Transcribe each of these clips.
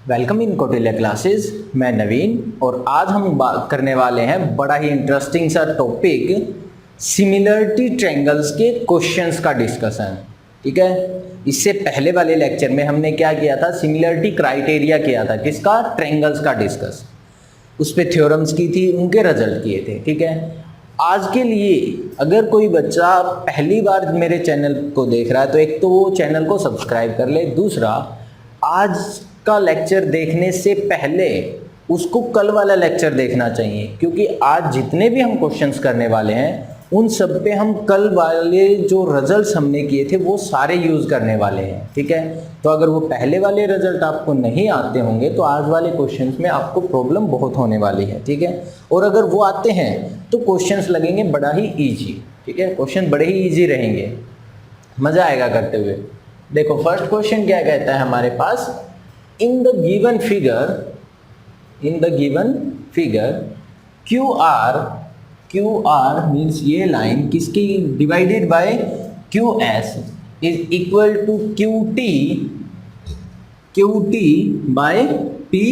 Welcome in Kautilya classes. मैं नवीन और आज हम बात करने वाले हैं बड़ा ही इंटरेस्टिंग सा टॉपिक सिमिलरिटी ट्रायंगल्स के क्वेश्चंस का डिस्कशन। ठीक है, इससे पहले वाले लेक्चर में हमने क्या किया था, सिमिलरिटी क्राइटेरिया किया था, किसका, ट्रायंगल्स का डिस्कस, उस पर थ्योरम्स की थी, उनके रिजल्ट किए थे। ठीक है, आज के लिए अगर कोई बच्चा पहली बार मेरे चैनल को देख रहा है तो एक तो वो चैनल को सब्सक्राइब कर ले, दूसरा आज का लेक्चर देखने से पहले उसको कल वाला लेक्चर देखना चाहिए, क्योंकि आज जितने भी हम क्वेश्चंस करने वाले हैं उन सब पे हम कल वाले जो रिजल्ट्स हमने किए थे वो सारे यूज़ करने वाले हैं। ठीक है, तो अगर वो पहले वाले रिजल्ट आपको नहीं आते होंगे तो आज वाले क्वेश्चंस में आपको प्रॉब्लम बहुत होने वाली है। ठीक है, और अगर वो आते हैं तो क्वेश्चंस लगेंगे बड़ा ही ईजी। ठीक है, क्वेश्चन बड़े ही ईजी रहेंगे, मज़ा आएगा करते हुए। देखो फर्स्ट क्वेश्चन क्या कहता है हमारे पास, in the given figure Q R means ये लाइन किसकी, divided by Q S is equal to Q T by P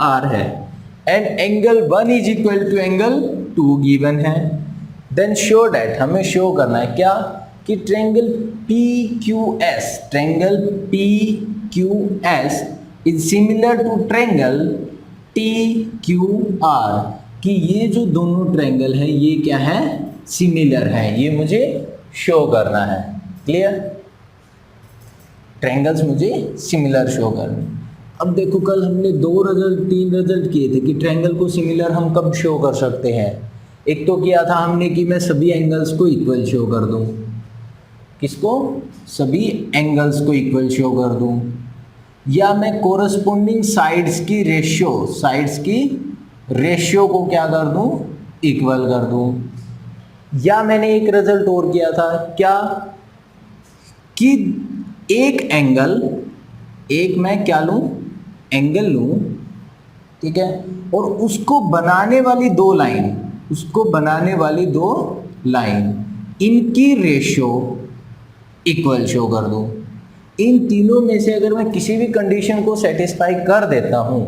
R है, and angle 1 is equal to angle 2 given है। देन शो डैट, हमें शो करना है क्या, कि triangle PQS is similar to triangle TQR, कि ये जो दोनों ट्रायंगल है ये क्या है, सिमिलर है, ये मुझे शो करना है। क्लियर, ट्रायंगल्स मुझे सिमिलर शो करने। अब देखो कल हमने 3 रिजल्ट किए थे कि ट्रायंगल को सिमिलर हम कब शो कर सकते हैं। एक तो किया था हमने कि मैं सभी एंगल्स को इक्वल शो कर दूं, किसको, सभी एंगल्स को इक्वल शो कर दूं, या मैं कोरस्पोंडिंग साइड्स की रेशियो को क्या कर दूं, इक्वल कर दूं। या मैंने एक रिजल्ट और किया था क्या, कि एक मैं क्या लूं, एंगल लूं, ठीक है, और उसको बनाने वाली दो लाइन इनकी रेशियो इक्वल शो कर दूं। इन तीनों में से अगर मैं किसी भी कंडीशन को सेटिस्फाई कर देता हूं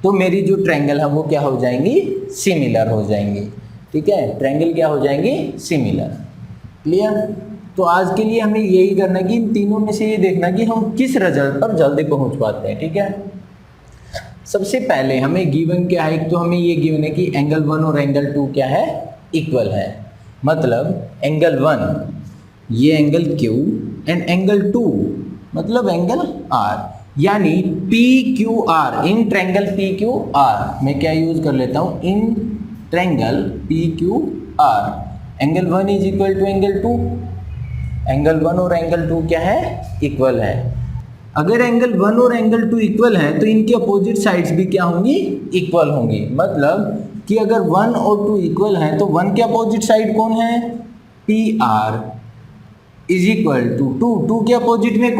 तो मेरी जो ट्रायंगल है वो क्या हो जाएंगी, सिमिलर हो जाएंगी। ठीक है, ट्रायंगल क्या हो जाएंगी, सिमिलर। क्लियर, तो आज के लिए हमें यही करना है कि इन तीनों में से ये देखना कि हम किस रिजल्ट पर जल्दी पहुंच पाते हैं। ठीक है, सबसे पहले हमें गिवन क्या है, एक तो हमें ये गिवन है कि एंगल 1 और एंगल 2 क्या है, इक्वल है। मतलब एंगल 1 ये एंगल Q एंड एंगल 2 मतलब एंगल R, यानी PQR, इन ट्रायंगल PQR मैं क्या यूज कर लेता हूं, in triangle PQR angle 1 is equal to angle 2, angle 1 और एंगल 2 क्या है, इक्वल है। अगर एंगल 1 और एंगल 2 इक्वल है तो इनकी अपोजिट साइड्स भी क्या होंगी, इक्वल होंगी। मतलब कि अगर 1 और 2 इक्वल है तो 1 के अपोजिट साइड कौन है, PR इज इक्वल टू 2 के अपोजिट में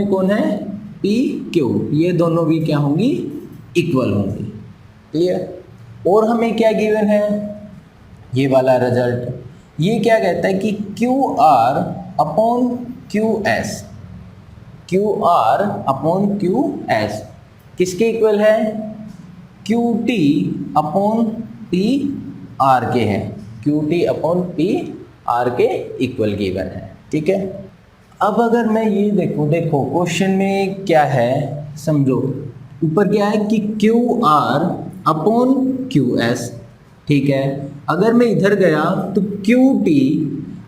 कौन है, PQ, ये दोनों भी क्या होंगी, इक्वल होंगी। क्लियर, और हमें क्या गिवन है, ये वाला रिजल्ट, ये क्या कहता है कि QR अपॉन QS किसके इक्वल है, QT अपॉन PR के है, QT अपॉन PR के इक्वल गिवन है। ठीक है, अब अगर मैं ये देखो क्वेश्चन में क्या है, समझो ऊपर क्या है कि QR अपॉन QS। ठीक है, अगर मैं इधर गया तो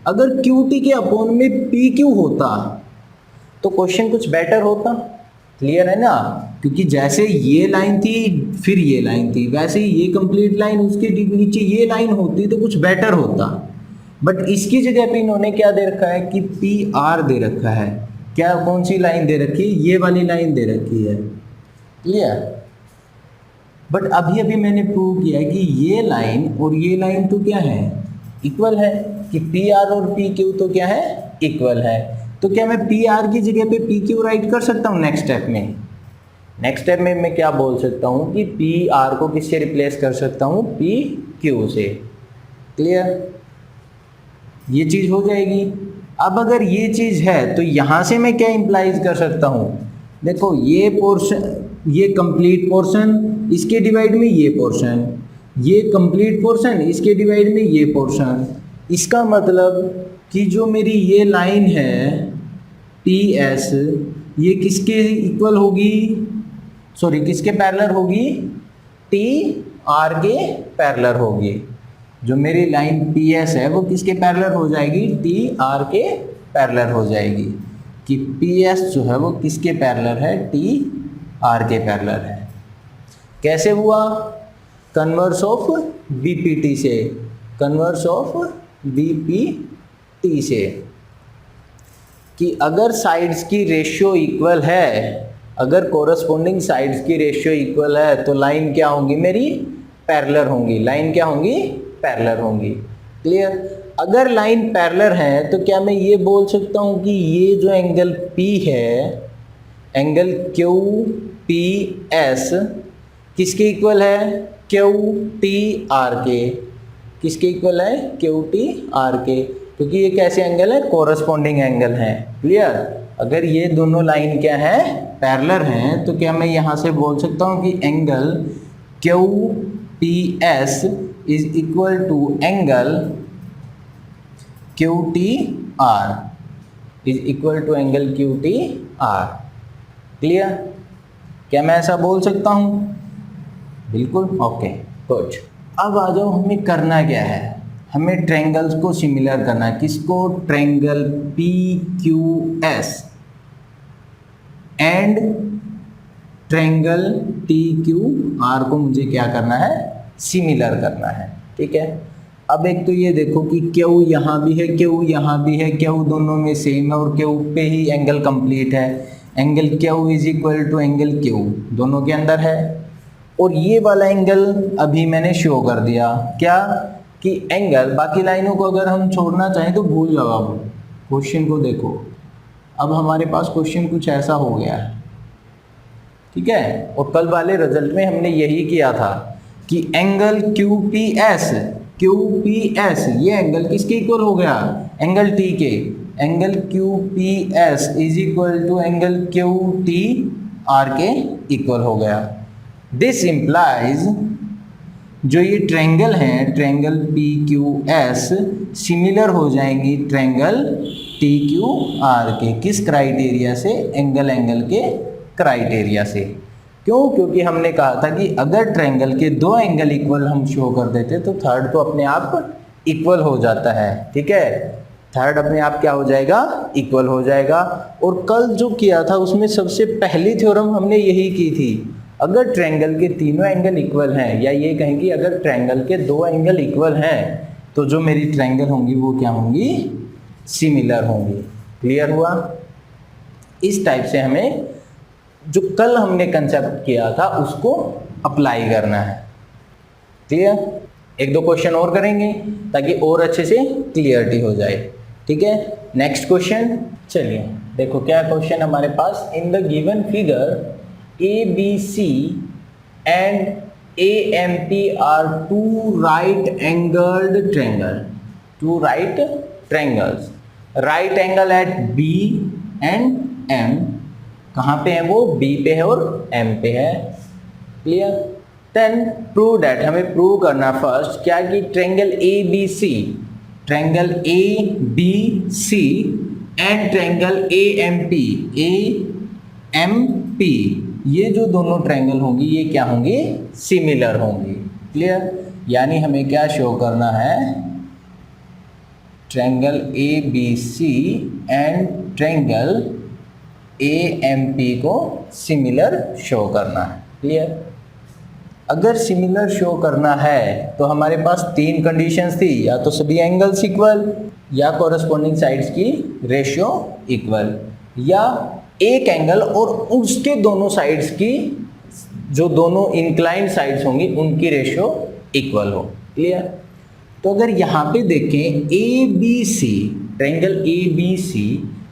अगर QT के अपॉन में PQ होता तो क्वेश्चन कुछ बेटर होता। क्लियर है ना, क्योंकि जैसे ये लाइन थी फिर ये लाइन थी, वैसे ही ये कंप्लीट लाइन, उसके नीचे ये लाइन होती तो कुछ बेटर होता। बट इसकी जगह पे इन्होंने क्या दे रखा है कि PR दे रखा है। क्या, कौन सी लाइन दे रखी है, ये वाली लाइन दे रखी है। क्लियर, बट अभी मैंने प्रूव किया है कि ये लाइन और ये लाइन तो क्या है, इक्वल है, कि PR और PQ तो क्या है, इक्वल है। तो क्या मैं PR की जगह पे PQ राइट कर सकता हूँ नेक्स्ट स्टेप में मैं क्या बोल सकता हूँ कि PR को किससे रिप्लेस कर सकता हूँ, PQ से। क्लियर, ये चीज हो जाएगी। अब अगर ये चीज है तो यहां से मैं क्या इंप्लाइज कर सकता हूं देखो ये पोर्शन, ये कंप्लीट पोर्शन, इसके डिवाइड में ये पोर्शन, ये कंप्लीट पोर्शन, इसके डिवाइड में ये पोर्शन। इसका मतलब कि जो मेरी ये लाइन है टी एस, ये किसके इक्वल होगी, सॉरी किसके पैरेलल होगी, टी आर के पैरेलल होगी। जो मेरी लाइन पी एस है वो किसके पैरेलल हो जाएगी, टी आर के पैरेलल हो जाएगी। कि पी एस जो है वो किसके पैरेलल है, टी आर के पैरेलल है। कैसे हुआ, कन्वर्स ऑफ बीपीटी से, कन्वर्स ऑफ बीपीटी से, कि अगर साइड्स की रेशियो इक्वल है, अगर कोरस्पोंडिंग साइड्स की रेशियो इक्वल है तो लाइन क्या होंगी मेरी, पैरेलल होंगी। लाइन क्या होंगी, पैरेलल होंगी। क्लियर। अगर लाइन पैरेलल है तो क्या मैं ये बोल सकता हूँ कि ये जो एंगल P है, एंगल क्यू पी एस किसके इक्वल है, क्यू टी आर के। किसके इक्वल है, क्यू टी आर के, क्योंकि ये कैसे एंगल है, कोरस्पोंडिंग एंगल है। क्लियर। अगर ये दोनों लाइन क्या है, पैरेलल हैं, तो क्या मैं यहाँ से बोल सकता हूँ कि angle Q P S is equal to angle Q T R, is equal to angle Q T R. Clear. क्या मैं ऐसा बोल सकता हूँ, बिल्कुल। Okay good. अब आ जाओ, हमें करना क्या है, हमें ट्रायंगल्स को सिमिलर करना है। किसको, triangle P Q S and triangle T Q R को मुझे क्या करना है, सिमिलर करना है। ठीक है। अब एक तो ये देखो कि क्यू यहाँ भी है, क्यू यहाँ भी है, क्यू दोनों में सेम है और क्यू पे ही एंगल कंप्लीट है। Angle Q is equal to angle Q दोनों के अंदर है। और ये वाला एंगल अभी मैंने शो कर दिया, क्या कि एंगल, बाकी लाइनों को अगर हम छोड़ना चाहें तो भूल जाओ। अब क्वेश्चन को देखो, अब हमारे पास क्वेश्चन कुछ ऐसा हो गया है। ठीक है। और कल वाले रिजल्ट में हमने यही किया था कि angle Q P S, Q P S ये एंगल किसके इक्वल हो गया, एंगल टी के। Angle Q P S is equal to angle Q T R के इक्वल हो गया। दिस इम्प्लाइज जो ये ट्रायंगल हैं, triangle P Q S similar हो जाएंगी ट्रायंगल टी क्यू आर के। किस क्राइटेरिया से, एंगल के क्राइटेरिया से। क्यों, क्योंकि हमने कहा था कि अगर ट्रायंगल के दो एंगल इक्वल हम शो कर देते तो थर्ड तो अपने आप इक्वल हो जाता है। ठीक है। थर्ड अपने आप क्या हो जाएगा, इक्वल हो जाएगा। और कल जो किया था उसमें सबसे पहली थ्योरम हमने यही की थी, अगर ट्रायंगल के तीनों एंगल इक्वल हैं, या ये कहें कि अगर ट्रायंगल के दो एंगल इक्वल हैं तो जो मेरी ट्रायंगल होंगी वो क्या होंगी, सिमिलर होंगी। क्लियर हुआ। इस टाइप से हमें जो कल हमने कंसेप्ट किया था उसको अप्लाई करना है। क्लियर। एक दो क्वेश्चन और करेंगे ताकि और अच्छे से क्लियरिटी हो जाए। ठीक है। नेक्स्ट क्वेश्चन, चलिए देखो क्या क्वेश्चन हमारे पास। In the given figure ABC and AMP are two right-angled triangle. Two right triangles. Right angle at B and M. कहाँ पे है वो, B पे है और M पे है। क्लियर। देन प्रूव दैट, हमें प्रूव करना फर्स्ट क्या कि triangle ABC, triangle ABC and triangle AMP ये जो दोनों ट्रायंगल होंगी ये क्या होंगी, सिमिलर होंगी। क्लियर। यानी हमें क्या शो करना है, triangle ABC and triangle AMP को सिमिलर शो करना है। क्लियर। अगर सिमिलर शो करना है तो हमारे पास तीन कंडीशंस थी, या तो सभी एंगल्स इक्वल, या कोरस्पोंडिंग साइड्स की रेशियो इक्वल, या एक एंगल और उसके दोनों साइड्स की जो दोनों इंक्लाइंड साइड्स होंगी उनकी रेशियो इक्वल हो। क्लियर। तो अगर यहाँ पे देखें ABC, triangle ABC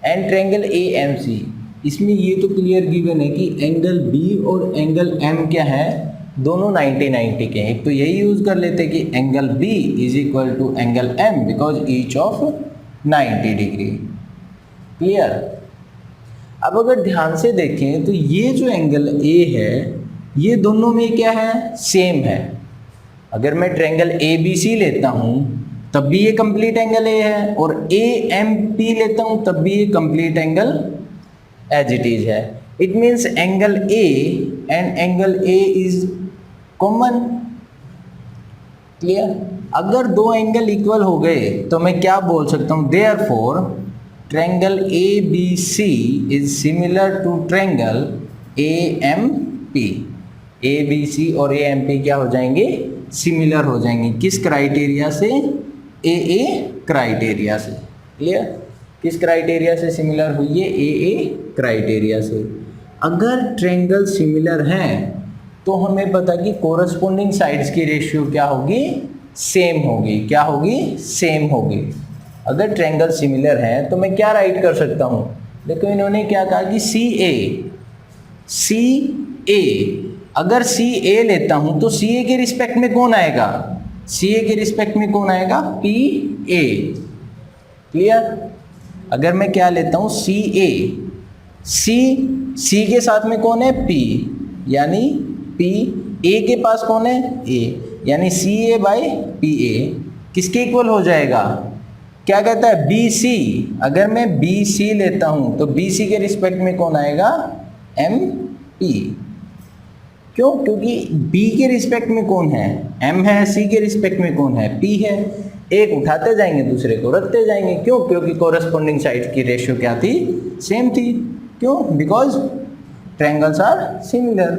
and triangle AMC, इसमें ये तो क्लियर गिवन है कि एंगल B और एंगल M क्या है, दोनों 90-90 के हैं। एक तो यही यूज कर लेते कि angle B is equal to angle M because each of 90 degree. Clear. अब अगर ध्यान से देखें तो ये जो एंगल ए है ये दोनों में क्या है, सेम है। अगर मैं ट्रायंगल ए बी सी लेता हूँ तब भी ये कंप्लीट एंगल ए है, और ए एम पी लेता हूँ तब भी ये complete angle as it is है। It means angle A and angle A is common. Clear? अगर दो एंगल इक्वल हो गए तो मैं क्या बोल सकता हूँ, therefore triangle A B C is similar to triangle A M P. A B C और ए एम पी क्या हो जाएंगे, सिमिलर हो जाएंगे। किस क्राइटेरिया से, ए क्राइटेरिया से। क्लियर? किस क्राइटेरिया से सिमिलर हुई है, ए क्राइटेरिया से। अगर ट्रायंगल सिमिलर हैं तो हमें पता कि कोरस्पोंडिंग साइड्स की रेशियो क्या होगी, सेम होगी। क्या होगी, सेम होगी। अगर ट्रायंगल सिमिलर है तो मैं क्या राइट कर सकता हूँ, देखो इन्होंने क्या कहा कि सी ए, अगर सी ए लेता हूं तो सी ए के रिस्पेक्ट में कौन आएगा, सी ए के रिस्पेक्ट में कौन आएगा, पी ए। क्लियर? अगर मैं क्या लेता हूं, सी ए, सी के साथ में कौन है, पी, यानी पी, ए के पास कौन है, ए, यानी सी ए बाई पी ए किसके इक्वल हो जाएगा, क्या कहता है, बी सी। अगर मैं बी सी लेता हूं तो बी सी के रिस्पेक्ट में कौन आएगा, एम पी। क्यों? क्योंकि B के रिस्पेक्ट में कौन है, M है, C के रिस्पेक्ट में कौन है, P है। एक उठाते जाएंगे दूसरे को रखते जाएंगे। क्यों? क्योंकि कोरस्पोंडिंग साइड्स की रेशियो क्या थी, सेम थी। क्यों? Because triangles are similar.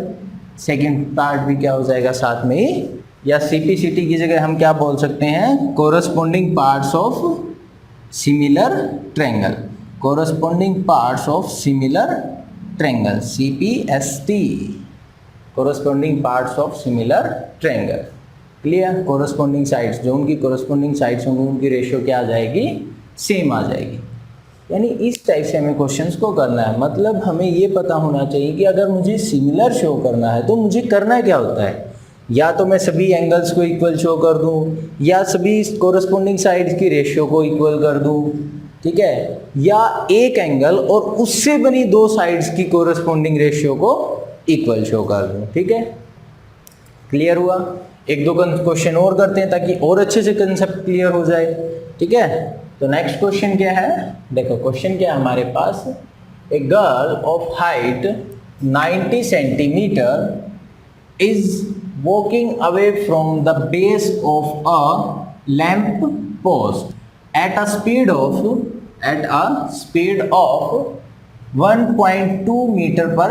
Second part भी क्या हो जाएगा साथ में ही, या CPCT की जगह हम क्या बोल सकते हैं, corresponding parts of similar triangle. Corresponding parts of similar triangle, CPST, corresponding parts of similar triangle. Clear? Corresponding sides, जो उनकी कोरस्पोंडिंग साइड्स होंगी उनकी रेशियो क्या आ जाएगी, सेम आ जाएगी। यानी इस टाइप से हमें क्वेश्चंस को करना है। मतलब हमें ये पता होना चाहिए कि अगर मुझे सिमिलर शो करना है तो मुझे करना क्या होता है, या तो मैं सभी एंगल्स को इक्वल शो कर दूं, या सभी कोरस्पोंडिंग साइड्स की रेशियो को इक्वल कर दूं, ठीक है, या एक एंगल और उससे बनी दो साइड्स की कोरस्पोंडिंग रेशियो को इक्वल शो कर दूं। ठीक है? क्लियर हुआ? एक दो क्वेश्चन और करते हैं ताकि और अच्छे से कंसेप्ट क्लियर हो जाए। ठीक है? तो नेक्स्ट क्वेश्चन क्या है, देखो क्वेश्चन क्या है हमारे पास, a girl of height 90 centimetre is walking away from the base of a lamp post at a speed of 1.2 meter per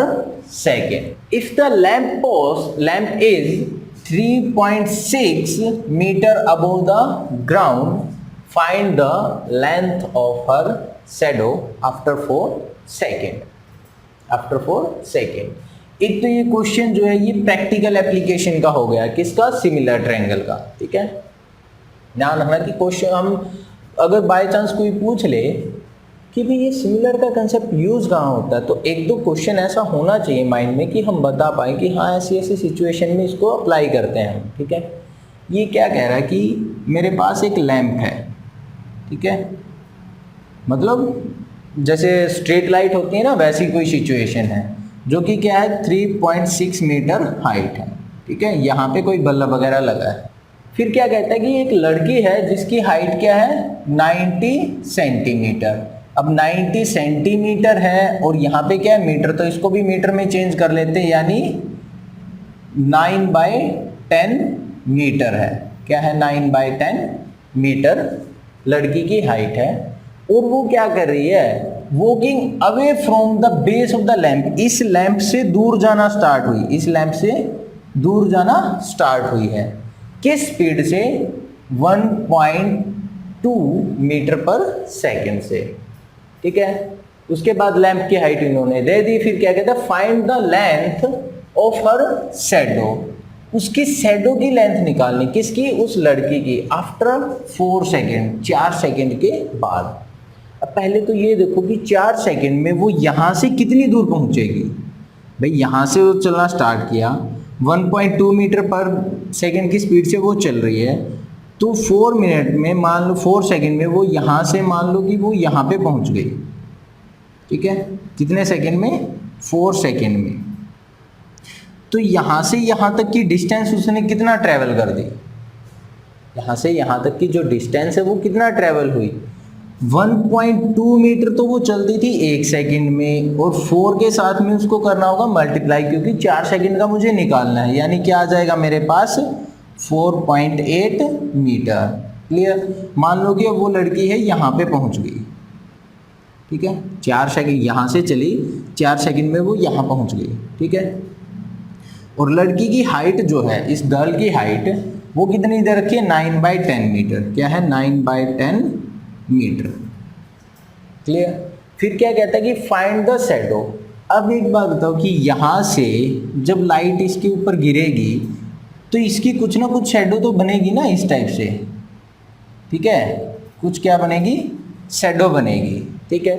second. If the lamp is 3.6 meter above the ground, find the length of her shadow after 4 seconds. After 4 seconds. एक तो ये question जो है ये practical application का हो गया, किसका, सिमिलर ट्रायंगल का। ठीक है? ध्यान रखना कि क्वेश्चन हम अगर बाय चांस कोई पूछ ले कि भाई ये सिमिलर का कंसेप्ट यूज़ कहाँ होता है, तो एक दो क्वेश्चन ऐसा होना चाहिए माइंड में कि हम बता पाएँ कि हाँ ऐसी ऐसी सिचुएशन में इसको अप्लाई करते हैं हम। ठीक है? ये क्या कह रहा है कि मेरे पास एक लैंप है, ठीक है, मतलब जैसे स्ट्रीट लाइट होती है ना वैसी कोई सिचुएशन है, जो कि क्या है 3.6 मीटर हाइट है। ठीक है? यहाँ पे कोई बल्ब वगैरह लगा है। फिर क्या कहता है कि एक लड़की है जिसकी हाइट क्या है 90 सेंटीमीटर। अब 90 सेंटीमीटर है और यहाँ पे क्या है मीटर, तो इसको भी मीटर में चेंज कर लेते हैं, यानी 9/10 मीटर है। क्या है, 9/10 मीटर लड़की की हाइट है। और वो क्या कर रही है, walking away from the base of the lamp, इस लैंप से दूर जाना स्टार्ट हुई, इस लैंप से दूर जाना स्टार्ट हुई है। किस स्पीड से, 1.2 मीटर पर सेकेंड से। ठीक है? उसके बाद लैंप की हाइट इन्होंने दे दी। फिर क्या कहता है, find the length of her shadow, उसकी शैडो की लेंथ निकालनी, किसकी, उस लड़की की, आफ्टर 4 सेकेंड, 4 सेकेंड के बाद। अब पहले तो ये देखो कि 4 सेकेंड में वो यहाँ से कितनी दूर पहुँचेगी। भाई यहाँ से वो चलना स्टार्ट किया, 1.2 मीटर पर सेकेंड की स्पीड से वो चल रही है, तो 4 मिनट में मान लो, 4 सेकेंड में वो यहाँ से मान लो कि वो यहाँ पे पहुँच गई। ठीक है, कितने सेकंड में? 4 सेकंड में। तो यहाँ से यहाँ तक की डिस्टेंस उसने कितना ट्रैवल कर दी? यहाँ से यहाँ तक की जो डिस्टेंस है वो कितना ट्रैवल हुई? 1.2 मीटर तो वो चलती थी 1 सेकंड में, और 4 के साथ में उसको करना होगा मल्टीप्लाई, क्योंकि 4 सेकंड का मुझे निकालना है, यानी क्या आ जाएगा मेरे पास? 4.8 मीटर। क्लियर? मान लो कि अब वो लड़की है यहाँ पे पहुँच गई, ठीक है, 4 सेकंड यहाँ से चली, 4 सेकंड में वो यहाँ पहुँच गई, ठीक है। और लड़की की हाइट जो है, इस गर्ल की हाइट वो कितनी दे रखी है? 9/10 मीटर। क्या है? 9/10 मीटर। क्लियर? फिर क्या कहता है कि फाइंड द शैडो। अब एक बात बताओ कि यहाँ से जब लाइट इसके ऊपर गिरेगी तो इसकी कुछ ना कुछ शैडो तो बनेगी ना, इस टाइप से, ठीक है, कुछ क्या बनेगी? शैडो बनेगी, ठीक है।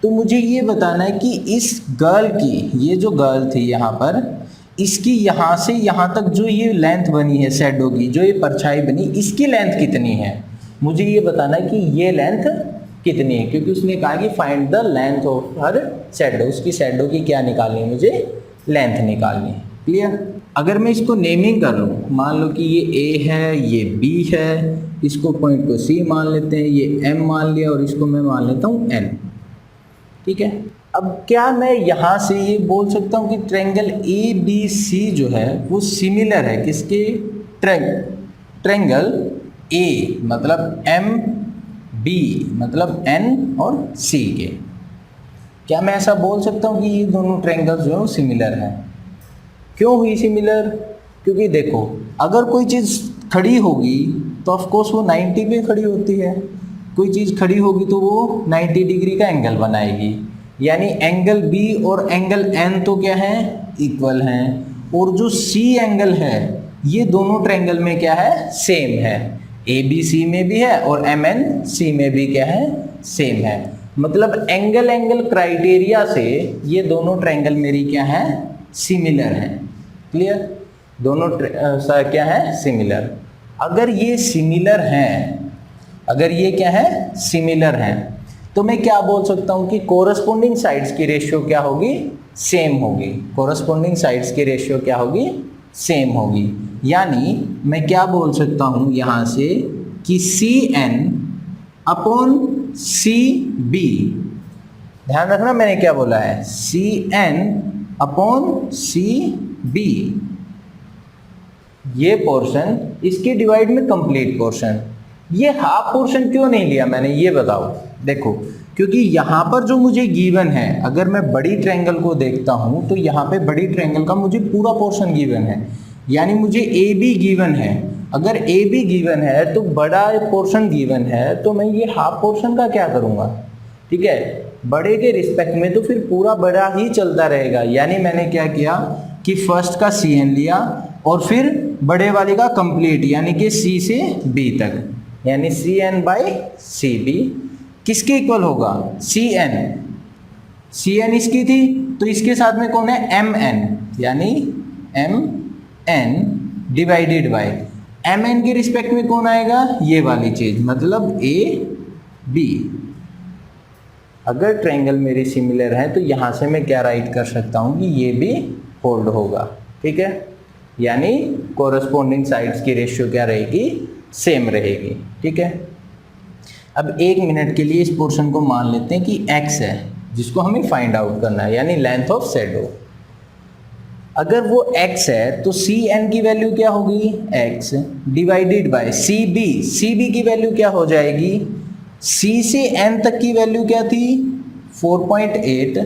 तो मुझे ये बताना है कि इस गर्ल की, ये जो गर्ल थी यहाँ पर, इसकी यहाँ से यहाँ तक जो ये लेंथ बनी है शैडो की, जो ये परछाई बनी, इसकी लेंथ कितनी है? मुझे ये बताना है कि ये लेंथ कितनी है, क्योंकि उसने कहा कि find the length of her shadow. उसकी शैडो की क्या निकालनी है? मुझे लेंथ निकालनी है। क्लियर? अगर मैं इसको नेमिंग कर लूँ, मान लो कि ये A है, ये B है, इसको पॉइंट को C मान लेते हैं, ये M मान लिया, और इसको मैं मान लेता हूँ N, ठीक है। अब क्या मैं यहाँ से ये बोल सकता हूँ कि ट्रायंगल ABC जो है वो सिमिलर है किसके? ट्रायंगल A मतलब M, B मतलब N और C के। क्या मैं ऐसा बोल सकता हूँ कि ये दोनों ट्रायंगल्स जो है वो सिमिलर हैं? क्यों हुई सिमिलर? क्योंकि देखो, अगर कोई चीज़ खड़ी होगी तो ऑफ कोर्स वो 90 पे खड़ी होती है, कोई चीज़ खड़ी होगी तो वो 90 डिग्री का एंगल बनाएगी, यानी एंगल B और एंगल N तो क्या है? इक्वल हैं। और जो C एंगल है ये दोनों ट्रायंगल में क्या है? सेम है। ABC में भी है और MNC में भी क्या है? सेम है। मतलब एंगल क्राइटेरिया से ये दोनों ट्रायंगल मेरी क्या है? सिमिलर हैं। क्लियर? दोनों क्या है? सिमिलर। अगर ये सिमिलर हैं, अगर ये क्या है? सिमिलर हैं, तो मैं क्या बोल सकता हूँ कि कोरस्पोंडिंग साइड्स की रेशियो क्या होगी? सेम होगी। कोरस्पोंडिंग साइड्स की रेशियो क्या होगी? सेम होगी। यानी मैं क्या बोल सकता हूँ यहाँ से कि CN अपॉन CB, ध्यान रखना मैंने क्या बोला है, CN अपॉन CB, ये पोर्शन इसके डिवाइड में कंप्लीट पोर्शन। ये हाफ पोर्शन क्यों नहीं लिया मैंने, ये बताओ। देखो, क्योंकि यहाँ पर जो मुझे गिवन है, अगर मैं बड़ी ट्रायंगल को देखता हूँ तो यहाँ पे बड़ी ट्रायंगल का मुझे पूरा पोर्शन गिवन है, यानी मुझे AB गिवन है। अगर AB गिवन है तो बड़ा पोर्शन गिवन है, तो मैं ये हाफ पोर्शन का क्या करूँगा? ठीक है, बड़े के रिस्पेक्ट में तो फिर पूरा बड़ा ही चलता रहेगा। यानी मैंने क्या किया कि फर्स्ट का CN लिया और फिर बड़े वाले का कंप्लीट, यानी कि C से B तक, यानी CN/CB किसके इक्वल होगा? CN इसकी थी तो इसके साथ में कौन है? MN, यानी MN डिवाइडेड बाय MN के रिस्पेक्ट में कौन आएगा? ये वाली चीज, मतलब AB। अगर ट्रायंगल मेरी सिमिलर है तो यहाँ से मैं क्या राइट कर सकता हूँ कि ये भी होल्ड होगा, ठीक है। यानी कोरस्पोंडिंग साइड्स की रेशियो क्या रहेगी? सेम रहेगी, ठीक है। अब 1 मिनट के लिए इस पोर्शन को मान लेते हैं कि x है, जिसको हमें फाइंड आउट करना है, यानी लेंथ ऑफ शैडो। अगर वो x है तो CN की वैल्यू क्या होगी? x डिवाइडेड बाय CB की वैल्यू क्या हो जाएगी? C से N तक की वैल्यू क्या थी? 4.8,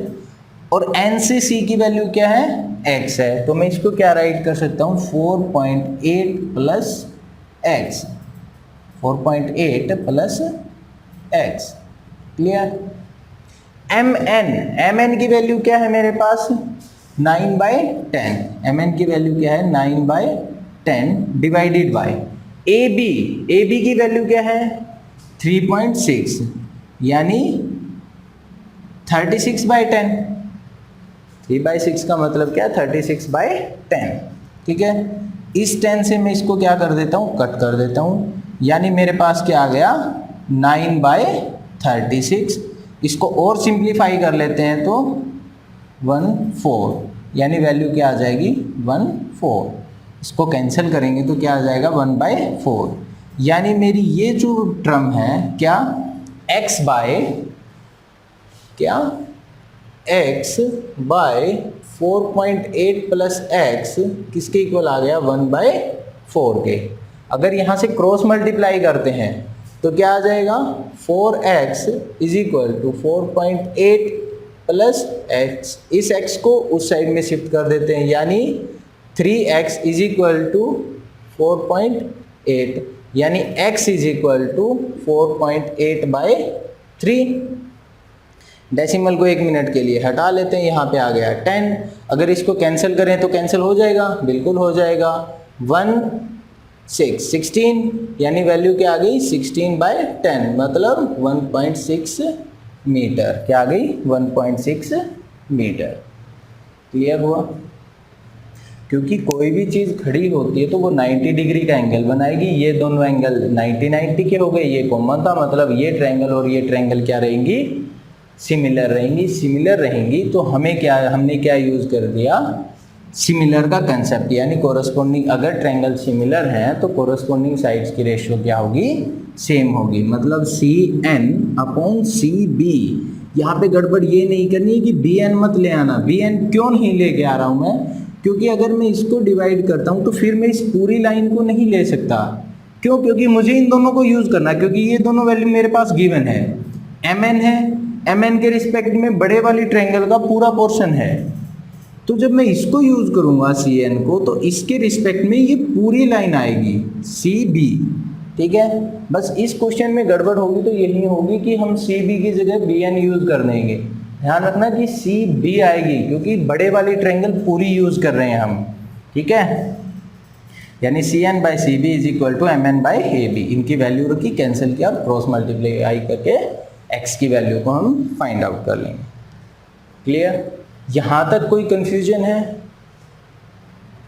और N से C की वैल्यू क्या है? x है। तो मैं इसको क्या राइट कर सकता हूँ? 4.8 plus x, 4.8 plus x। Clear? MN की वैल्यू क्या है मेरे पास? 9/10। MN की वैल्यू क्या है? 9/10 डिवाइडेड बाय AB की वैल्यू क्या है? 3.6, यानी 36/10। 3/6 का मतलब क्या? 36/10, ठीक है। इस 10 से मैं इसको क्या कर देता हूँ? कट कर देता हूँ, यानी मेरे पास क्या आ गया? 9/36। इसको और सिंप्लीफाई कर लेते हैं तो 1/4, यानी वैल्यू क्या आ जाएगी 1/4। इसको कैंसिल करेंगे तो क्या आ जाएगा 1/4, यानी मेरी ये जो टर्म है क्या x बाय 4.8 प्लस x किसके इक्वल आ गया 1/4 के। अगर यहाँ से क्रॉस मल्टीप्लाई करते हैं तो क्या आ जाएगा 4x is equal to 4.8 plus x, इस x को उस साइड में शिफ्ट कर देते हैं, यानी 3x इज इक्वल टू 4.8, यानी x is equal to 4.8/3। Decimal को 1 मिनट के लिए हटा लेते हैं, यहाँ पे आ गया 10। अगर इसको कैंसिल करें तो कैंसिल हो जाएगा, बिल्कुल हो जाएगा। 16, यानी वैल्यू क्या आ गई 16/10, मतलब 1.6 मीटर। क्या आ गई 1.6 मीटर। क्लियर हुआ? क्योंकि कोई भी चीज़ खड़ी होती है तो वो 90 डिग्री का एंगल बनाएगी। ये दोनों एंगल 90 के हो गए, ये कॉमन था, मतलब ये ट्रायंगल और ये ट्रायंगल क्या रहेंगी सिमिलर रहेंगी। सिमिलर रहेंगी तो हमने क्या यूज़ कर दिया सिमिलर का कंसेप्ट, यानी कोरस्पोंडिंग, अगर ट्रायंगल सिमिलर है तो कोरस्पोंडिंग साइड्स की रेशियो क्या होगी सेम होगी, मतलब CN/CB। यहाँ पे गड़बड़ ये नहीं करनी है कि BN मत ले आना। BN क्यों नहीं लेके आ रहा हूँ मैं, क्योंकि अगर मैं इसको डिवाइड करता हूँ तो फिर मैं इस पूरी लाइन को नहीं ले सकता। क्यों? क्योंकि मुझे इन दोनों को यूज़ करना है, क्योंकि ये दोनों वैल्यू मेरे पास गिवन है। MN है, MN के रिस्पेक्ट में बड़े वाली ट्रायंगल का पूरा पोर्शन है, तो जब मैं इसको यूज़ करूँगा CN को तो इसके रिस्पेक्ट में ये पूरी लाइन आएगी CB। ठीक है, बस इस क्वेश्चन में गड़बड़ होगी तो यही होगी कि हम CB की जगह BN यूज़ कर देंगे। ध्यान रखना कि CB आएगी, क्योंकि बड़े वाली ट्रायंगल पूरी यूज़ कर रहे हैं हम। ठीक है, यानी CN/CB is equal to MN/AB। इनकी वैल्यू रखी, कैंसिल किया और क्रॉस मल्टीप्लाई करके x की वैल्यू को हम फाइंड आउट कर लेंगे। क्लियर? यहाँ तक कोई कंफ्यूजन है?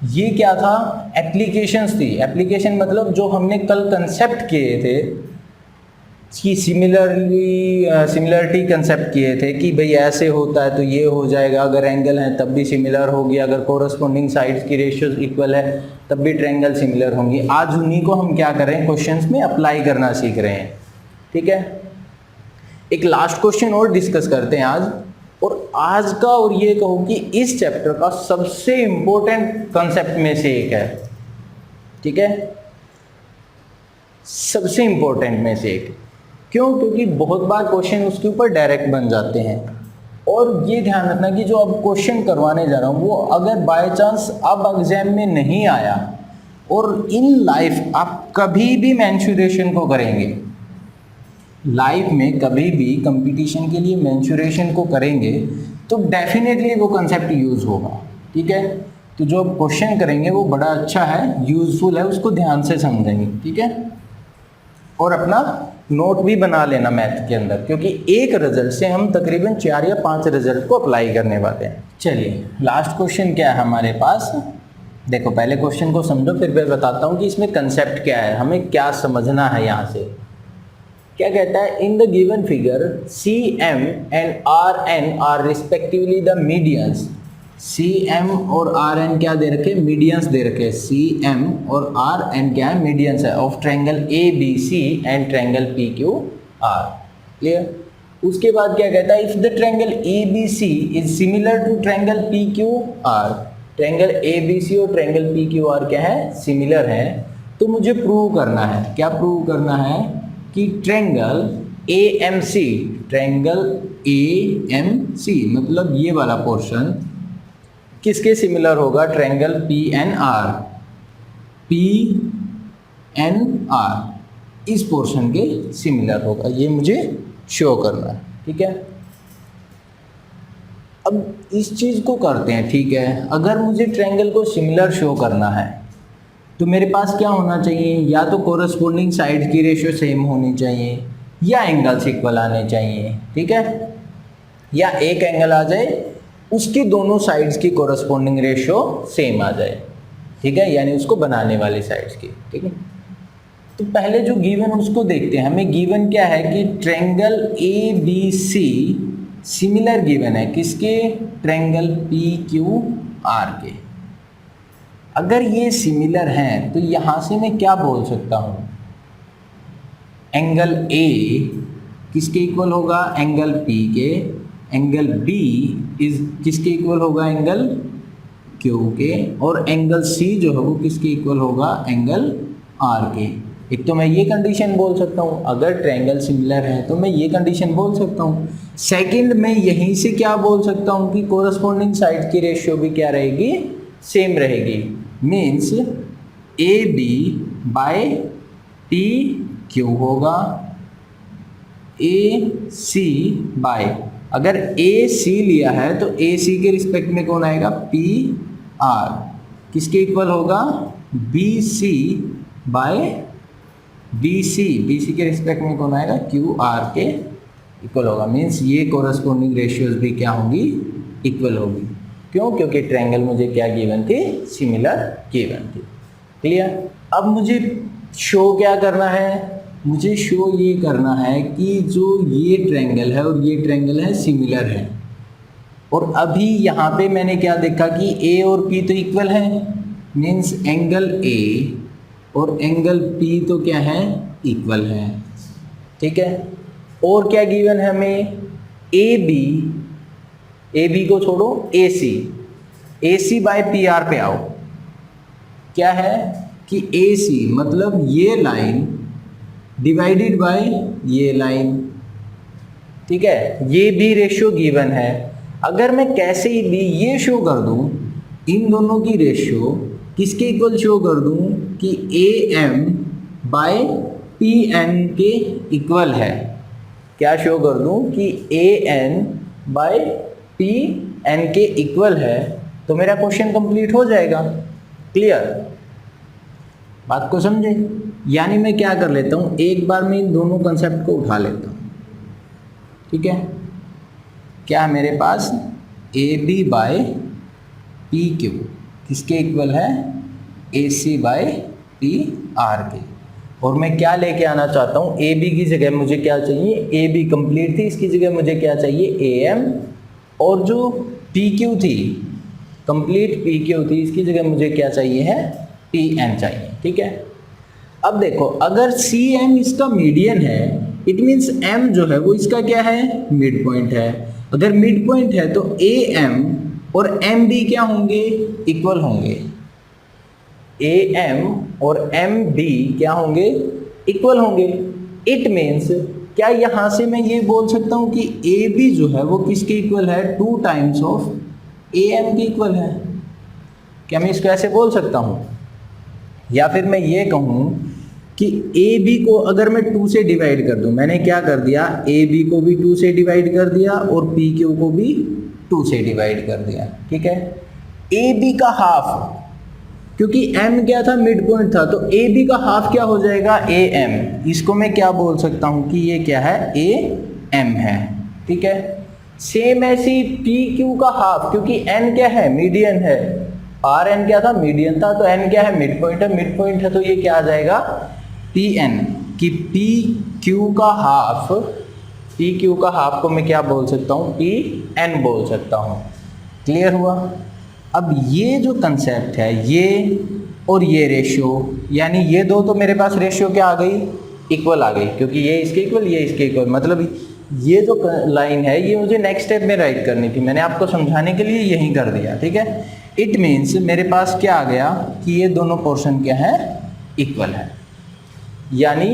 ये क्या था एप्लीकेशंस थी। एप्लीकेशन मतलब जो हमने कल कंसेप्ट किए थे कि सिमिलरिटी कंसेप्ट किए थे कि भाई ऐसे होता है तो ये हो जाएगा, अगर एंगल है तब भी सिमिलर होगी, अगर कोरस्पोंडिंग साइड्स की रेशियो इक्वल है तब भी ट्रायंगल सिमिलर होंगी। आज उन्हीं को हम क्या कर रहे हैं क्वेश्चंस में अप्लाई करना सीख रहे हैं। ठीक है, एक लास्ट क्वेश्चन और डिस्कस करते हैं आज, और आज का और ये कहूँ कि इस चैप्टर का सबसे इंपॉर्टेंट कंसेप्ट में से एक है। ठीक है, सबसे इंपॉर्टेंट में से एक। क्यों? क्योंकि बहुत बार क्वेश्चन उसके ऊपर डायरेक्ट बन जाते हैं। और ये ध्यान रखना कि जो अब क्वेश्चन करवाने जा रहा हूँ वो अगर बाय चांस अब एग्जाम में नहीं आया और इन लाइफ आप कभी भी मेंसुरेशन को करेंगे, लाइफ में कभी भी कंपटीशन के लिए मेंसुरेशन को करेंगे तो डेफिनेटली वो कंसेप्ट यूज़ होगा। ठीक है, तो जो क्वेश्चन करेंगे वो बड़ा अच्छा है, यूज़फुल है, उसको ध्यान से समझेंगे। ठीक है, और अपना नोट भी बना लेना मैथ के अंदर, क्योंकि एक रिजल्ट से हम तकरीबन 4 या 5 रिजल्ट को अप्लाई करने वाले हैं। चलिए लास्ट क्वेश्चन क्या है हमारे पास, देखो पहले क्वेश्चन को समझो फिर मैं बताता हूँ कि इसमें कंसेप्ट क्या है, हमें क्या समझना है। यहाँ से क्या कहता है, in the given figure CM and RN are respectively the medians. CM और RN क्या दे रखे, मीडियंस दे रखे। CM और RN क्या है, मीडियंस है of triangle ABC and triangle PQR। Clear? उसके बाद क्या कहता है, if the triangle ABC is similar to triangle PQR, triangle ABC और ट्रायंगल PQR क्या है, सिमिलर है, तो मुझे प्रूव करना है। क्या प्रूव करना है कि ट्रायंगल AMC, ट्रायंगल AMC मतलब ये वाला पोर्शन किसके सिमिलर होगा, ट्रायंगल PNR इस पोर्शन के सिमिलर होगा, ये मुझे शो करना है। ठीक है, अब इस चीज़ को करते हैं। ठीक है, अगर मुझे ट्रायंगल को सिमिलर शो करना है तो मेरे पास क्या होना चाहिए, या तो कोरस्पोंडिंग साइड की रेशियो सेम होनी चाहिए या एंगल्स इक्वल आने चाहिए। ठीक है, या एक एंगल आ जाए उसकी दोनों साइड्स की कोरस्पोंडिंग रेशियो सेम आ जाए। ठीक है, यानी उसको बनाने वाली साइड्स की। ठीक है, तो पहले जो गिवन उसको देखते हैं। हमें गिवन क्या है कि triangle A B C similar given है किसके, ट्रायंगल पी क्यू आर के। अगर ये सिमिलर हैं तो यहां से मैं क्या बोल सकता हूं, एंगल ए किसके इक्वल होगा, एंगल पी के, एंगल बी इज किसके इक्वल होगा, एंगल क्यू के, और एंगल सी जो है वो किसके इक्वल होगा, एंगल आर के। एक तो मैं ये कंडीशन बोल सकता हूँ, अगर ट्रायंगल सिमिलर है तो मैं ये कंडीशन बोल सकता हूँ। सेकंड, मैं यहीं से क्या बोल सकता हूँ कि कोरस्पॉन्डिंग साइड की रेशियो भी क्या रहेगी, सेम रहेगी। Means A B by T Q होगा, ए सी बाय, अगर ए सी लिया है तो ए सी के रिस्पेक्ट में कौन आएगा, पी आर, किसके इक्वल होगा, B C by B C के रिस्पेक्ट में कौन आएगा, क्यू आर के इक्वल होगा। मीन्स ये कोरस्पॉन्डिंग रेशियोज भी क्या होंगी, इक्वल होगी। क्यों, क्योंकि ट्रायंगल मुझे क्या गिवन थी, सिमिलर गिवन थी। क्लियर। अब मुझे शो क्या करना है, मुझे शो ये करना है कि जो ये ट्रायंगल है और ये ट्रायंगल है सिमिलर है। और अभी यहाँ पे मैंने क्या देखा कि ए और पी तो इक्वल है, मीन्स एंगल ए और एंगल पी तो क्या है, इक्वल है। ठीक है। और क्या गिवन है हमें, ए बी को छोड़ो, ए सी बाय पी आर पे आओ। क्या है कि ए सी मतलब ये लाइन डिवाइडेड बाय ये लाइन। ठीक है, ये भी रेशियो गिवन है। अगर मैं कैसे भी ये शो कर दूं, इन दोनों की रेशियो किसके इक्वल शो कर दूं कि A M by P N के इक्वल है। क्या शो कर दूं कि A N by P N के इक्वल है, तो मेरा क्वेश्चन कंप्लीट हो जाएगा। क्लियर, बात को समझे। यानी मैं क्या कर लेता हूं, एक बार में इन दोनों कंसेप्ट को उठा लेता हूं। ठीक है, क्या है मेरे पास, A B by P Q किसके इक्वल है, A C by P R के। और मैं क्या लेके आना चाहता हूँ, ए बी की जगह मुझे क्या चाहिए, ए बी कंप्लीट थी, इसकी जगह मुझे क्या चाहिए, ए एम, और जो पी क्यू थी, कंप्लीट पी क्यू थी, इसकी जगह मुझे क्या चाहिए है, पी एन चाहिए। ठीक है। अब देखो, अगर सी एम इसका मीडियन है, इट मीन्स एम जो है वो इसका क्या है, मिड पॉइंट है। अगर मिड पॉइंट है तो ए एम और एम बी क्या होंगे, इक्वल होंगे। ए एम और एम बी क्या होंगे, इक्वल होंगे। इट मीन्स क्या यहां से मैं ये बोल सकता हूं कि ए बी जो है वो किसके इक्वल है, 2 टाइम्स ऑफ ए एम के इक्वल है। क्या मैं इसको ऐसे बोल सकता हूं, या फिर मैं ये कहूं कि ए बी को अगर मैं 2 से डिवाइड कर दूं, मैंने क्या कर दिया, ए बी को भी 2 से डिवाइड कर दिया और पी क्यू को भी 2 से डिवाइड कर दिया। ठीक है। ए बी का हाफ, क्योंकि m क्या था, मिड पॉइंट था, तो ए बी का हाफ क्या हो जाएगा, ए एम। इसको मैं क्या बोल सकता हूं कि ये क्या है, ए एम है। ठीक है। सेम ऐसी पी क्यू का हाफ, क्योंकि n क्या है, मीडियन है, आर एन क्या था, मीडियन था, तो n क्या है, मिड पॉइंट है, मिड पॉइंट है, तो ये क्या आ जाएगा, पी एन। कि पी क्यू का हाफ, पी क्यू का हाफ को मैं क्या बोल सकता हूँ, पी एन बोल सकता हूँ। क्लियर हुआ। अब ये जो कंसेप्ट है, ये और ये रेशियो, यानी ये दो तो मेरे पास रेशियो क्या आ गई, इक्वल आ गई, क्योंकि ये इसके इक्वल, ये इसके इक्वल। मतलब ये जो लाइन है ये मुझे नेक्स्ट स्टेप में राइट करनी थी, मैंने आपको समझाने के लिए यही कर दिया। ठीक है। इट मीन्स मेरे पास क्या आ गया कि ये दोनों पोर्शन क्या है, इक्वल है। यानी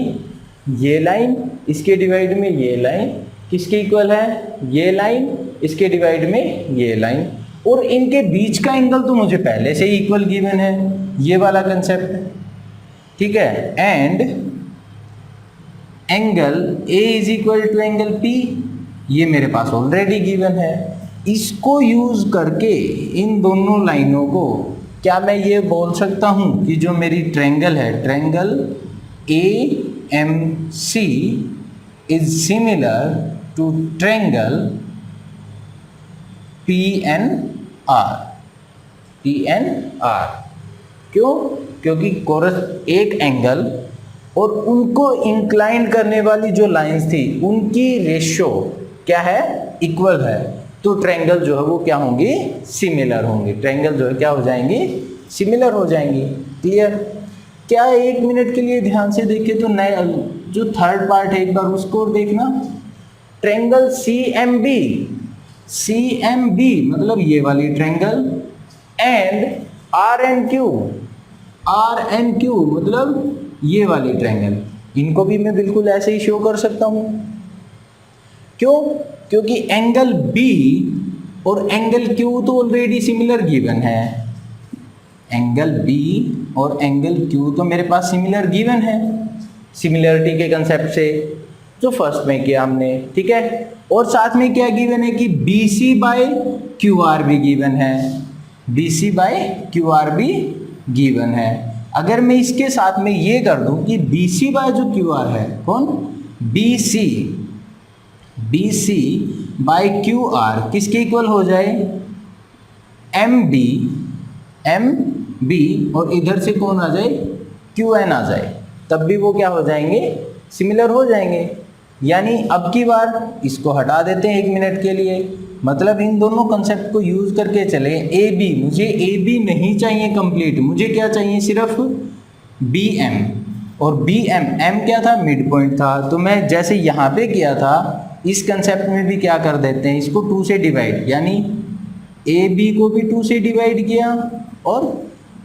ये लाइन इसके डिवाइड में ये लाइन किसके इक्वल है, ये लाइन इसके डिवाइड में ये लाइन, और इनके बीच का एंगल तो मुझे पहले से ही इक्वल गिवन है, ये वाला कंसेप्ट। ठीक है। And angle A is equal to angle P, ये मेरे पास ऑलरेडी गिवन है। इसको यूज करके इन दोनों लाइनों को क्या मैं ये बोल सकता हूं कि जो मेरी ट्रायंगल है, triangle A M C is similar to triangle P N R, P N R. क्यों, क्योंकि कोरस एक एंगल और उनको इंक्लाइन करने वाली जो लाइंस थी उनकी रेशियो क्या है, इक्वल है, तो ट्रायंगल जो है वो क्या होंगी, सिमिलर होंगे। ट्रायंगल जो है क्या हो जाएंगी, सिमिलर हो जाएंगी। क्लियर? क्या 1 मिनट के लिए ध्यान से देखें तो नए जो थर्ड पार्ट है एक बार उसको देखना। ट्रायंगल CMB मतलब ये वाली ट्रायंगल एंड RNQ मतलब ये वाली ट्रायंगल, इनको भी मैं बिल्कुल ऐसे ही शो कर सकता हूं। क्यों? क्योंकि एंगल B और एंगल Q तो ऑलरेडी सिमिलर गिवन है। एंगल B और एंगल Q तो मेरे पास सिमिलर गिवन है सिमिलरिटी के कंसेप्ट से जो फर्स्ट में किया हमने, ठीक है। और साथ में क्या गिवन है कि BC/QR भी गिवन है, BC/QR भी गिवन है। अगर मैं इसके साथ में ये कर दूं कि BC बाय जो QR है कौन, BC बाय QR किसके इक्वल हो जाए, MB और इधर से कौन आ जाए, QN आ जाए, तब भी वो क्या हो जाएंगे, सिमिलर हो जाएंगे। यानी अब की बार इसको हटा देते हैं 1 मिनट के लिए, मतलब इन दोनों कंसेप्ट को यूज करके चले। AB, मुझे AB नहीं चाहिए कंप्लीट, मुझे क्या चाहिए, सिर्फ BM। और BM, M क्या था, मिड पॉइंट था, तो मैं जैसे यहाँ पे किया था इस कंसेप्ट में भी क्या कर देते हैं, इसको 2 से डिवाइड, यानी AB को भी 2 से डिवाइड किया और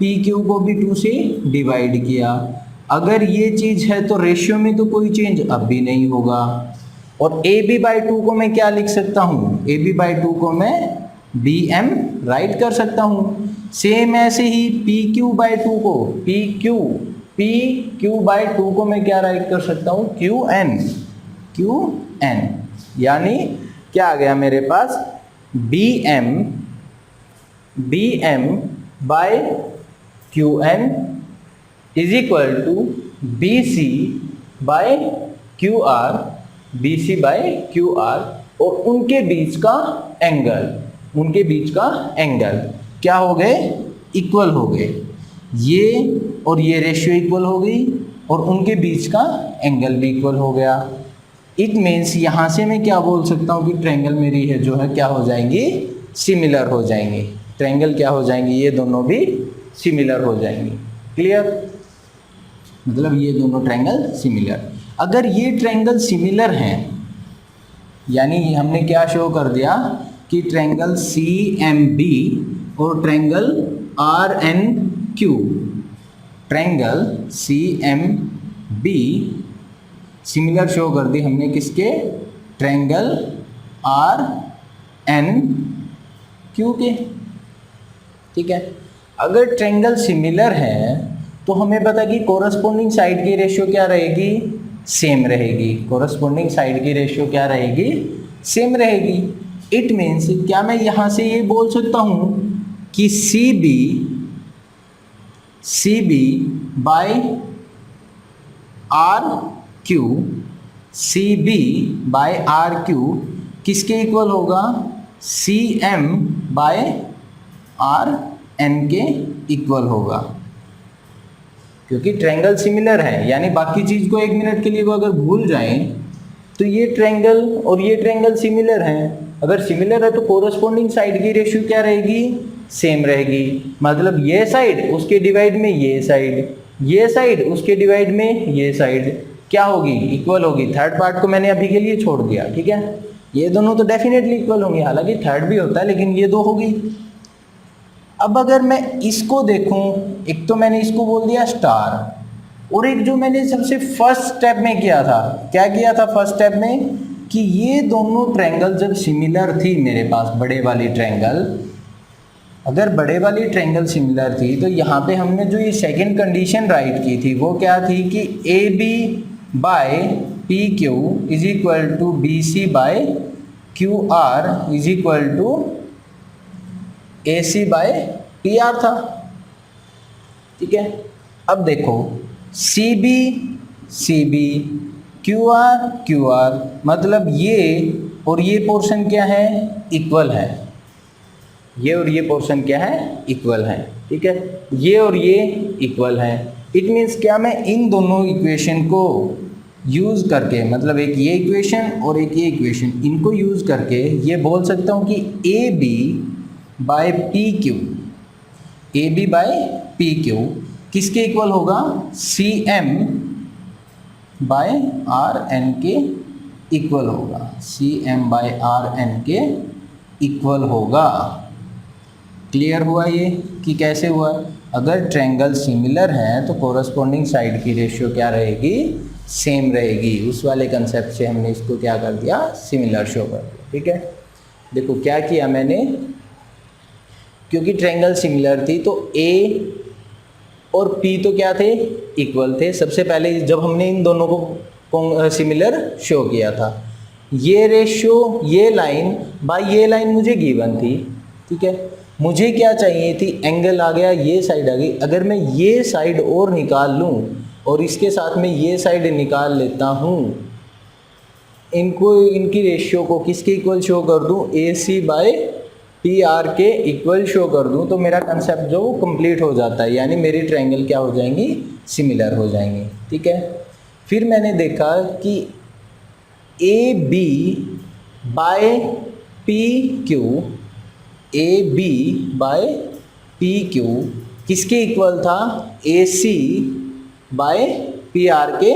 PQ को भी 2 से डिवाइड किया। अगर ये चीज है तो रेशियो में तो कोई चेंज अब भी नहीं होगा। और AB/2 को मैं क्या लिख सकता हूँ, AB/2 को मैं BM राइट कर सकता हूँ। सेम ऐसे ही PQ/2 को PQ/2 को मैं क्या राइट कर सकता हूँ, QN। यानी क्या आ गया मेरे पास, BM/QN is equal to BC/QR और उनके बीच का एंगल क्या हो गए, इक्वल हो गए। ये और ये रेशियो इक्वल हो गई और उनके बीच का एंगल भी इक्वल हो गया। इट मीन्स यहाँ से मैं क्या बोल सकता हूँ कि ट्रायंगल मेरी है जो है क्या हो जाएंगी, सिमिलर हो जाएंगी। ट्रायंगल क्या हो जाएंगी, ये दोनों भी सिमिलर हो जाएंगी। क्लियर? मतलब ये दोनों ट्रायंगल सिमिलर। अगर ये ट्रायंगल सिमिलर हैं, यानी हमने क्या शो कर दिया कि ट्रायंगल CMB और ट्रायंगल CMB सिमिलर शो कर दी हमने किसके, ट्रायंगल RNQ के। ठीक है, अगर ट्रायंगल सिमिलर है तो हमें पता कि कोरस्पोंडिंग साइड की रेशियो क्या रहेगी, सेम रहेगी। कोरस्पोंडिंग साइड की रेशियो क्या रहेगी, सेम रहेगी। इट मीन्स क्या मैं यहाँ से ये बोल सकता हूँ कि CB/RQ किसके इक्वल होगा, CM/RN के इक्वल होगा, क्योंकि ट्रायंगल सिमिलर है। यानी बाकी चीज को 1 मिनट के लिए वो अगर भूल जाएं तो ये ट्रायंगल और ये ट्रायंगल सिमिलर हैं। अगर सिमिलर है तो कोरस्पोंडिंग साइड की रेशियो क्या रहेगी, सेम रहेगी। मतलब ये साइड उसके डिवाइड में ये साइड, ये साइड उसके डिवाइड में ये साइड क्या होगी, इक्वल होगी। थर्ड पार्ट को मैंने अभी के लिए छोड़ दिया, ठीक है। ये दोनों तो डेफिनेटली इक्वल होंगे, हालांकि थर्ड भी होता है लेकिन ये 2 होगी। अब अगर मैं इसको देखूं, एक तो मैंने इसको बोल दिया स्टार, और एक जो मैंने सबसे फर्स्ट स्टेप में किया था, क्या किया था फर्स्ट स्टेप में, कि ये दोनों ट्रायंगल जब सिमिलर थी मेरे पास, बड़े वाली ट्रायंगल, अगर बड़े वाली ट्रायंगल सिमिलर थी तो यहाँ पे हमने जो ये सेकंड कंडीशन राइट की थी वो क्या थी कि AB/PQ is equal to BC/QR is equal to AC/PR था। ठीक है, अब देखो CB QR मतलब ये और ये पोर्शन क्या है, इक्वल है। ये और ये पोर्शन क्या है, इक्वल है। ठीक है, ये और ये इक्वल है। इट मीन्स क्या, मैं इन दोनों इक्वेशन को यूज़ करके, मतलब एक ये इक्वेशन और एक ये इक्वेशन, इनको यूज़ करके ये बोल सकता हूँ कि A B by P Q, A B by P Q किसके इक्वल होगा, C M by R N के इक्वल होगा, C M by R N के इक्वल होगा। क्लियर हुआ ये कि कैसे हुआ? अगर ट्रायंगल सिमिलर हैं तो कोरस्पॉन्डिंग साइड की रेशियो क्या रहेगी, सेम रहेगी। उस वाले कंसेप्ट से हमने इसको क्या कर दिया, सिमिलर शो कर दिया। ठीक है, देखो क्या किया मैंने, क्योंकि ट्रायंगल सिमिलर थी तो ए और पी तो क्या थे, इक्वल थे। सबसे पहले जब हमने इन दोनों को सिमिलर शो किया था, ये रेशियो, ये लाइन बाय ये लाइन मुझे गिवन थी। ठीक है, मुझे क्या चाहिए थी, एंगल आ गया, ये साइड आ गई। अगर मैं ये साइड और निकाल लूँ और इसके साथ में ये साइड निकाल लेता हूँ, इनको, इनकी रेशियो को किसके इक्वल शो कर दूँ, ए सी बाय पी आर के इक्वल शो कर दूँ, तो मेरा कंसेप्ट जो वो कंप्लीट हो जाता है, यानी मेरी ट्रायंगल क्या हो जाएंगी, सिमिलर हो जाएंगी। ठीक है, फिर मैंने देखा कि A B by P Q, A B by P Q किसके इक्वल था, A C by P R के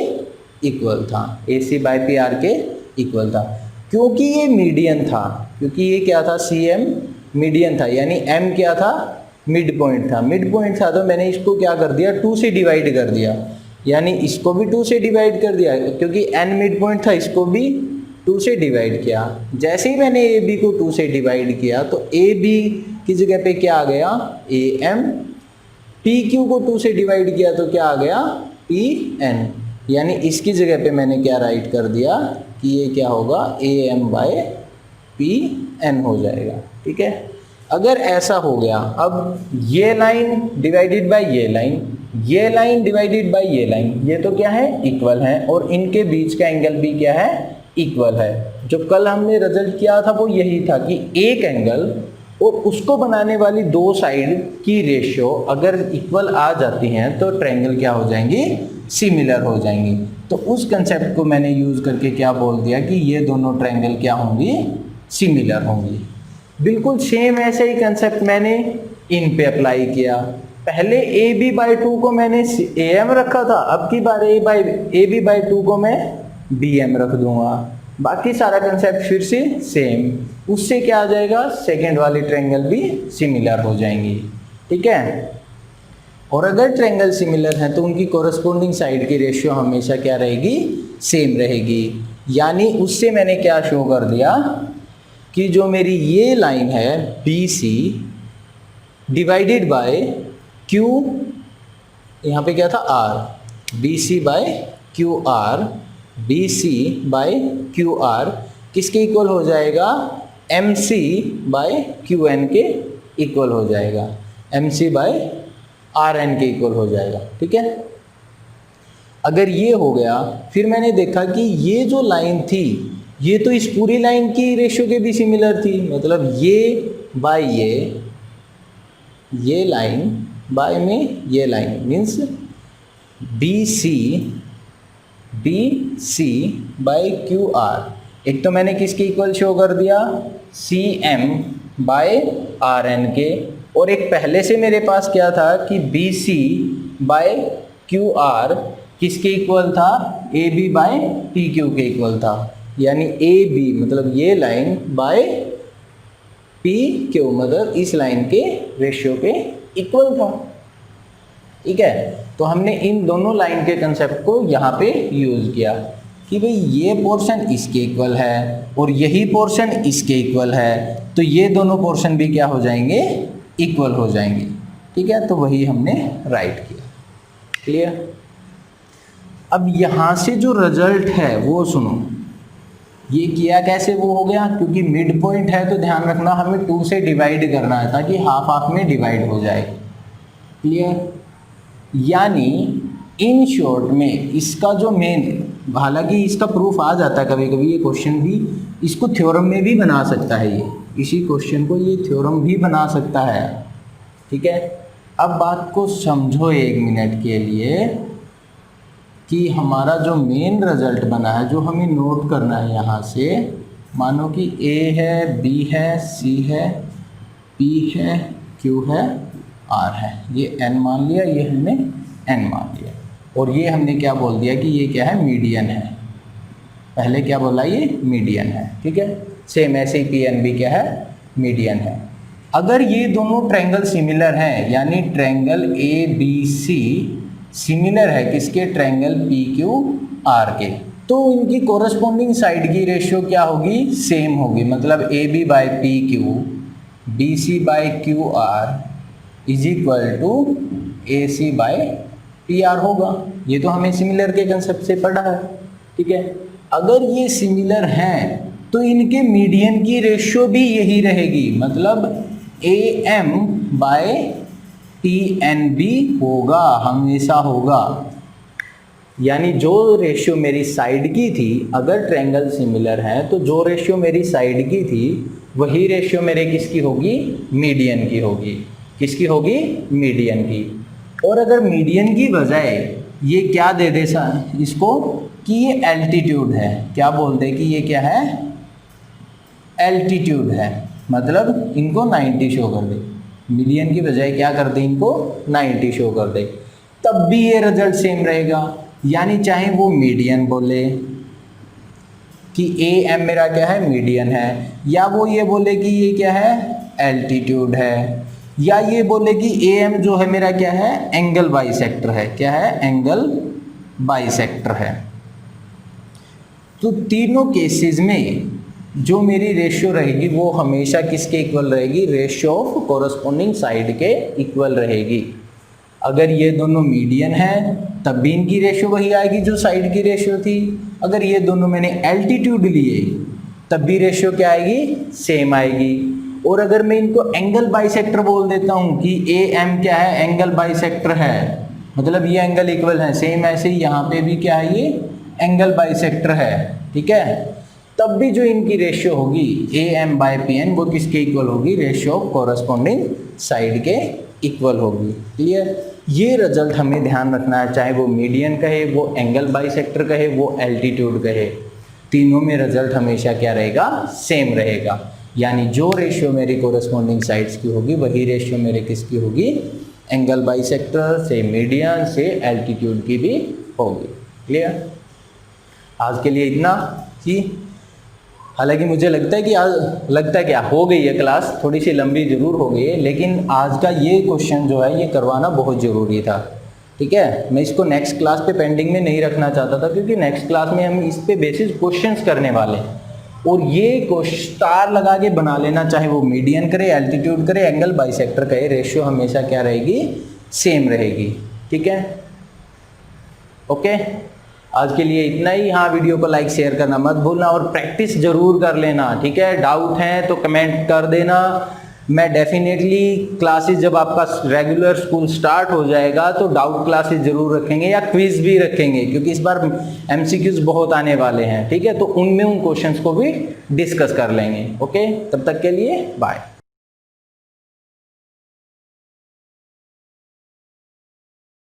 इक्वल था, A C by P R के इक्वल था। क्योंकि ये मीडियन था, क्योंकि ये क्या था, सी एम मीडियन था, यानी एम क्या था, मिड पॉइंट था। मिड पॉइंट था तो मैंने इसको क्या कर दिया, 2 से डिवाइड कर दिया, यानी इसको भी 2 से डिवाइड कर दिया, क्योंकि एन मिड पॉइंट था, इसको भी 2 से डिवाइड किया। जैसे ही मैंने ए बी को 2 से डिवाइड किया तो ए बी की जगह पे क्या आ गया, ए एम, पी क्यू को 2 से डिवाइड किया तो क्या आ गया, पी एन, यानी इसकी जगह पे मैंने क्या राइट कर दिया कि ये क्या होगा, A M by P N हो जाएगा। ठीक है, अगर ऐसा हो गया, अब ये लाइन डिवाइडेड बाय ये लाइन, ये लाइन डिवाइडेड बाय ये लाइन, ये तो क्या है, इक्वल है, और इनके बीच का एंगल भी क्या है, इक्वल है। जो कल हमने रिजल्ट किया था वो यही था कि एक एंगल और उसको बनाने वाली दो साइड की रेशियो अगर इक्वल आ जाती हैं तो ट्रायंगल क्या हो जाएंगी, सिमिलर हो जाएंगी। तो उस कंसेप्ट को मैंने यूज करके क्या बोल दिया कि ये दोनों ट्रायंगल क्या होंगी, सिमिलर होंगी। बिल्कुल सेम ऐसे ही कंसेप्ट मैंने इन पे अप्लाई किया। पहले ए बी बाई 2 को मैंने ए एम रखा था, अब की बार ए बी बाई 2 को मैं बी एम रख दूंगा। बाकी सारा कंसेप्ट फिर से सेम, उससे क्या आ जाएगा, सेकेंड वाली ट्रायंगल भी सिमिलर हो जाएंगी। ठीक है, और अगर ट्रायंगल सिमिलर हैं तो उनकी कोरस्पोंडिंग साइड की रेशियो हमेशा क्या रहेगी, सेम रहेगी। यानी उससे मैंने क्या शो कर दिया कि जो मेरी ये लाइन है B C divided by Q, यहाँ पे क्या था R, B C by Q R, B C by Q R किसके इक्वल हो जाएगा, M C by Q N के इक्वल हो जाएगा, M C by R N के इक्वल हो जाएगा। ठीक है, अगर ये हो गया, फिर मैंने देखा कि ये जो लाइन थी ये तो इस पूरी लाइन की रेशियो के भी सिमिलर थी, मतलब ये बाय ये लाइन बाय में ये line means B C by Q R. एक तो मैंने किसके इक्वल शो कर दिया, C M by R N के, और एक पहले से मेरे पास क्या था कि B C by Q R किसके इक्वल था, A B by P Q के इक्वल था, यानी ए बी मतलब ये लाइन बाय पी क्यू मतलब इस लाइन के रेशियो पे इक्वल था। ठीक है, तो हमने इन दोनों लाइन के कंसेप्ट को यहाँ पे यूज किया कि भाई ये पोर्शन इसके इक्वल है और यही पोर्शन इसके इक्वल है, तो ये दोनों पोर्शन भी क्या हो जाएंगे, इक्वल हो जाएंगे। ठीक है, तो वही हमने राइट किया। क्लियर? अब यहाँ से जो रिजल्ट है वो सुनो, ये किया कैसे वो हो गया, क्योंकि मिड पॉइंट है तो ध्यान रखना हमें 2 से डिवाइड करना है ताकि हाफ हाफ में डिवाइड हो जाए। क्लियर? यानी इन शॉर्ट में इसका जो मेन, हालांकि इसका प्रूफ आ जाता है कभी कभी, ये क्वेश्चन भी इसको थ्योरम में भी बना सकता है, ये इसी क्वेश्चन को ये थ्योरम भी बना सकता है। ठीक है, अब बात को समझो 1 मिनट के लिए कि हमारा जो मेन रिजल्ट बना है, जो हमें नोट करना है यहाँ से, मानो कि A है, B है, C है, P है, Q है, R है। ये N मान लिया, ये हमने N मान लिया, और ये हमने क्या बोल दिया कि ये क्या है, मीडियन है। पहले क्या बोला, ये मीडियन है, ठीक है। सेम ऐसे ही PN भी क्या है, मीडियन है। अगर ये दोनों ट्रायंगल सिमिलर हैं, यानी ट्रायंगल ABC सिमिलर है किसके, ट्रायंगल PQR के, तो इनकी कोरस्पॉन्डिंग साइड की रेशियो क्या होगी, सेम होगी। मतलब AB by PQ, BC by QR is equal to AC by PR होगा। ये तो हमें सिमिलर के कंसेप्ट से पढ़ा है, ठीक है। अगर ये सिमिलर हैं तो इनके मीडियन की रेशियो भी यही रहेगी, मतलब AM बाय TNB होगा, हमेशा होगा। यानी जो रेशियो मेरी साइड की थी, अगर ट्रायंगल सिमिलर है तो जो रेशियो मेरी साइड की थी वही रेशियो मेरे किसकी होगी, मीडियन की होगी। किसकी होगी, मीडियन की। और अगर मीडियन की बजाय ये क्या दे दे इसको कि ये एल्टीट्यूड है, क्या बोल दे कि ये क्या है, एल्टीट्यूड है, मतलब इनको 90 शो कर दे, मीडियन की बजाय क्या कर दे, इनको 90 शो कर दे, तब भी ये रिजल्ट सेम रहेगा। यानी चाहे वो मीडियन बोले कि AM मेरा क्या है, मीडियन है, या वो ये बोले कि ये क्या है, एल्टीट्यूड है, या ये बोले कि AM जो है मेरा क्या है, एंगल बाइसेक्टर है। क्या है, एंगल बाइसेक्टर है। तो तीनों केसेस में जो मेरी रेशियो रहेगी वो हमेशा किसके इक्वल रहेगी, रेशियो ऑफ कोरस्पॉन्डिंग साइड के इक्वल रहेगी। अगर ये दोनों मीडियन हैं तब भी इनकी रेशियो वही आएगी जो साइड की रेशियो थी। अगर ये दोनों मैंने एल्टीट्यूड लिए तब भी रेशियो क्या आएगी, सेम आएगी। और अगर मैं इनको एंगल बाइसेक्टर बोल देता हूँ कि AM क्या है, एंगल बाइसेक्टर है, मतलब ये एंगल इक्वल है, सेम ऐसे ही यहाँ पे भी क्या है, ये एंगल बाइसेक्टर है, ठीक है। तब भी जो इनकी रेशियो होगी AM बाय PN वो किसके इक्वल होगी, रेशियो ऑफ कोरस्पॉन्डिंग साइड के इक्वल होगी। क्लियर। ये रिजल्ट हमें ध्यान रखना है, चाहे वो मीडियन कहे, वो एंगल बाइसेक्टर कहे, वो एल्टीट्यूड कहे, तीनों में रिजल्ट हमेशा क्या रहेगा, सेम रहेगा। यानी जो रेशियो मेरी कोरस्पॉन्डिंग साइड्स की होगी वही रेशियो मेरे किसकी होगी, एंगल बाइसेक्टर से, मीडियन से, एल्टीट्यूड की भी होगी। क्लियर। आज के लिए इतना ही। हालांकि मुझे लगता है कि आज क्या हो गई है क्लास, थोड़ी सी लंबी जरूर हो गई है, लेकिन आज का ये क्वेश्चन जो है ये करवाना बहुत ज़रूरी था, ठीक है। मैं इसको नेक्स्ट क्लास पे पेंडिंग में नहीं रखना चाहता था, क्योंकि नेक्स्ट क्लास में हम इस पे बेसिस क्वेश्चंस करने वाले हैं, और ये स्टार लगा के बना लेना, चाहे वो मीडियन करे, एल्टीट्यूड करे, एंगल बाइसेक्टर करे, रेशियो हमेशा क्या रहेगी, सेम रहेगी, ठीक है। ओके, आज के लिए इतना ही। हाँ, वीडियो को लाइक शेयर करना मत भूलना, और प्रैक्टिस जरूर कर लेना, ठीक है। डाउट है तो कमेंट कर देना। मैं डेफिनेटली क्लासेस जब आपका रेगुलर स्कूल स्टार्ट हो जाएगा तो डाउट क्लासेस जरूर रखेंगे, या क्विज भी रखेंगे, क्योंकि इस बार MCQs बहुत आने वाले हैं, ठीक है। तो उनमें उन क्वेश्चंस को भी डिस्कस कर लेंगे। ओके, तब तक के लिए बाय।